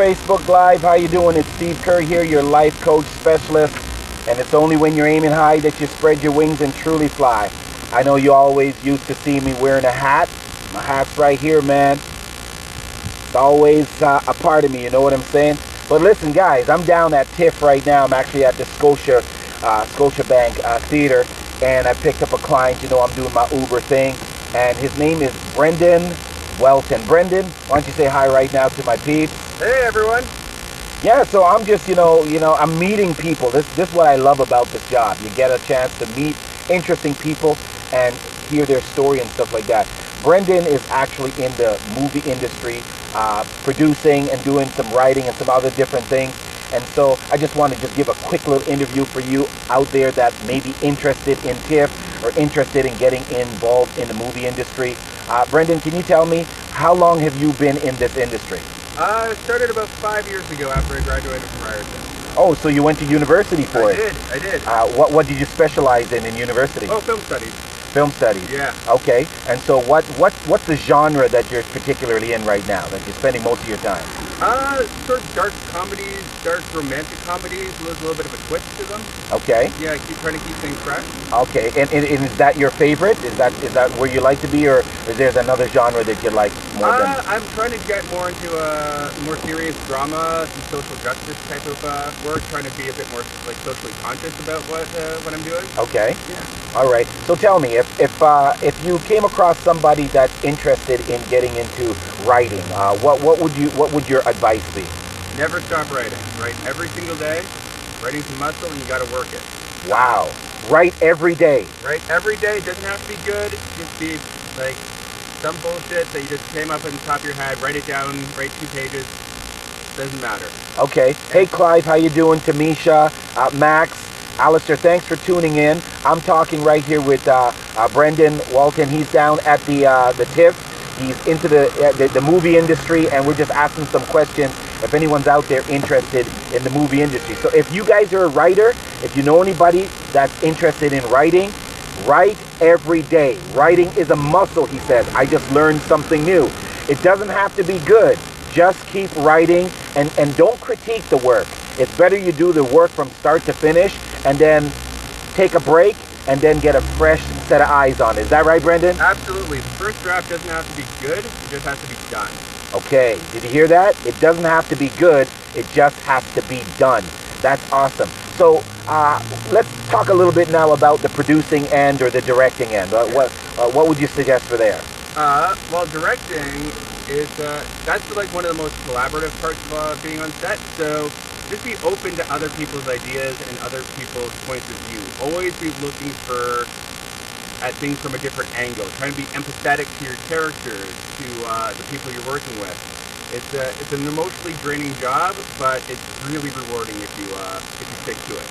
Facebook Live. How you doing? It's Steve Kerr here, your life coach specialist. And it's only when you're aiming high that you spread your wings and truly fly. I know you always used to see me wearing a hat. My hat's right here, man. It's always a part of me, you know what I'm saying? But listen, guys, I'm down at Tiff right now. I'm actually at the Scotiabank Theater, and I picked up a client. You know, I'm doing my Uber thing, and his name is Brendon Whelton. Brendon, why don't you say hi right now to my peeps? Hey, everyone. Yeah, so I'm just, I'm meeting people. This is what I love about this job. You get a chance to meet interesting people and hear their story and stuff like that. Brendon is actually in the movie industry, producing and doing some writing and some other different things. And so I just want to just give a quick little interview for you out there that may be interested in Tiff or interested in getting involved in the movie industry. Brendon, can you tell me, how long have you been in this industry? I started about 5 years ago after I graduated from Ryerson. Oh, so you went to university for it? I did. What did you specialize in university? Oh, film studies. Film studies. Yeah. Okay. And so what's the genre that you're particularly in right now, that you're spending most of your time? Sort of dark comedies, dark romantic comedies with a little bit of a twist to them. Okay. Yeah, trying to keep things fresh. Okay. And is that your favorite? Is that where you like to be, or is there another genre that you like more than? I'm trying to get more into more serious drama, some social justice type of work, trying to be a bit more like socially conscious about what I'm doing. Okay. Yeah. All right. So tell me, if you came across somebody that's interested in getting into writing, what would your advice be? Never stop writing. Write every single day. Writing's a muscle, and you got to work it. Wow. Write every day. Write every day. It doesn't have to be good. Just be like some bullshit that you just came up on the top of your head. Write it down. Write 2 pages. Doesn't matter. Okay. Hey, Clive, how you doing? Tamisha, Max, Alistair, thanks for tuning in. I'm talking right here with Brendon Whelton. He's down at the Tiff. He's into the movie industry, and we're just asking some questions if anyone's out there interested in the movie industry. So if you guys are a writer, if you know anybody that's interested in writing, write every day. Writing is a muscle, he says. I just learned something new. It doesn't have to be good. Just keep writing, and don't critique the work. It's better you do the work from start to finish and then take a break and then get a fresh set of eyes on it. Is that right, Brendon? Absolutely. The first draft doesn't have to be good. It just has to be done. Okay. Did you hear that? It doesn't have to be good. It just has to be done. That's awesome. So let's talk a little bit now about the producing end or the directing end. What would you suggest for there? Well, directing is that's like one of the most collaborative parts of being on set. So just be open to other people's ideas and other people's points of view. Always be looking at things from a different angle. Trying to be empathetic to your characters, to the people you're working with. It's an emotionally draining job, but it's really rewarding if you stick to it.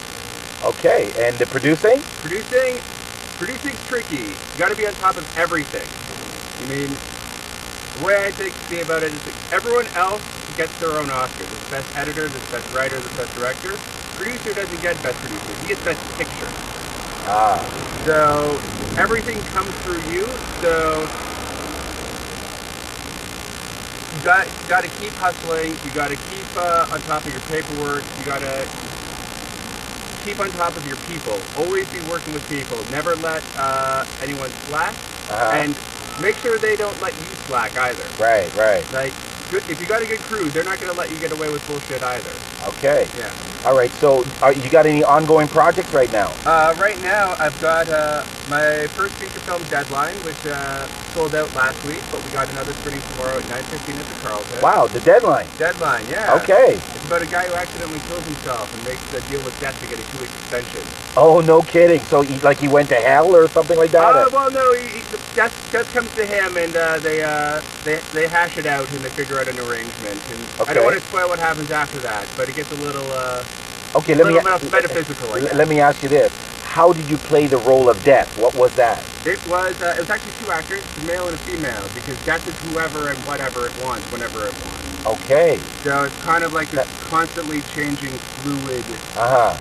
Okay, and the producing? Producing's tricky. You got to be on top of everything. I mean, the way I see about it is that everyone else gets their own Oscar. There's best editor, there's best writer, there's best director. Producer doesn't get best producer. He gets best picture. So everything comes through you. So you got to keep hustling. You got to keep on top of your paperwork. You got to keep on top of your people. Always be working with people. Never let anyone slack. And make sure they don't let you slack either. Right. Like, if you got a good crew, they're not going to let you get away with bullshit either. Okay. Yeah. All right. So, you got any ongoing projects right now? Right now, I've got my first feature film, Deadline, which sold out last week, but we got another screening tomorrow at 9:15 at the Carlton. Wow, the Deadline. Deadline, yeah. Okay. It's about a guy who accidentally kills himself and makes a deal with death to get a 2-week suspension. Oh, no kidding. So, he went to hell or something like that? Well, no. Death comes to him, and they hash it out and they figure out an arrangement. And okay. I don't want to spoil what happens after that, but it gets a little okay. Little metaphysical. Let me ask you this: how did you play the role of Death? What was that? It was actually two actors, a male and a female, because death is whoever and whatever it wants, whenever it wants. Okay. So it's kind of like this constantly changing fluid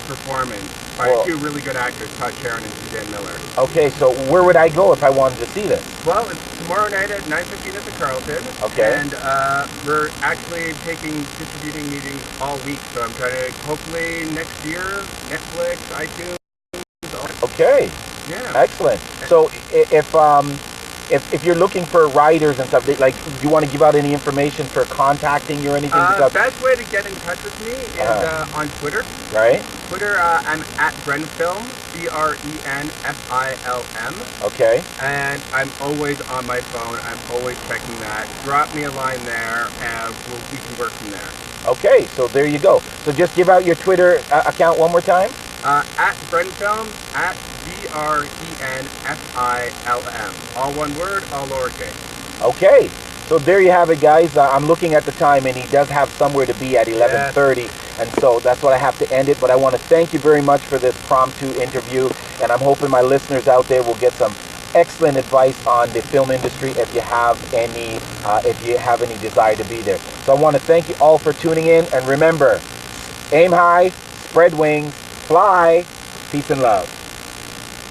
performance by two really good actors, Todd Sharon and Suzanne Miller. Okay, so where would I go if I wanted to see this? Well, it's tomorrow night at 9:15 at the Carlton. Okay. And we're actually taking distributing meetings all week, so I'm trying to, hopefully next year, Netflix, iTunes. Okay. Yeah. Excellent. So if you're looking for writers and stuff, like, do you want to give out any information for contacting you or anything? Best way to get in touch with me is on Twitter. Right. Twitter, I'm at Brenfilm, BRENFILM. Okay. And I'm always on my phone. I'm always checking that. Drop me a line there, and we can work from there. Okay, so there you go. So just give out your Twitter account one more time. At Brenfilm, at BRENFILM. All one word, all lowercase. Okay, so there you have it, guys. I'm looking at the time, and he does have somewhere to be at 11:30, and so that's what I have to end it. But I want to thank you very much for this promptu interview, and I'm hoping my listeners out there will get some excellent advice on the film industry if you have any desire to be there. So I want to thank you all for tuning in, and remember, aim high, spread wings, fly, peace and love.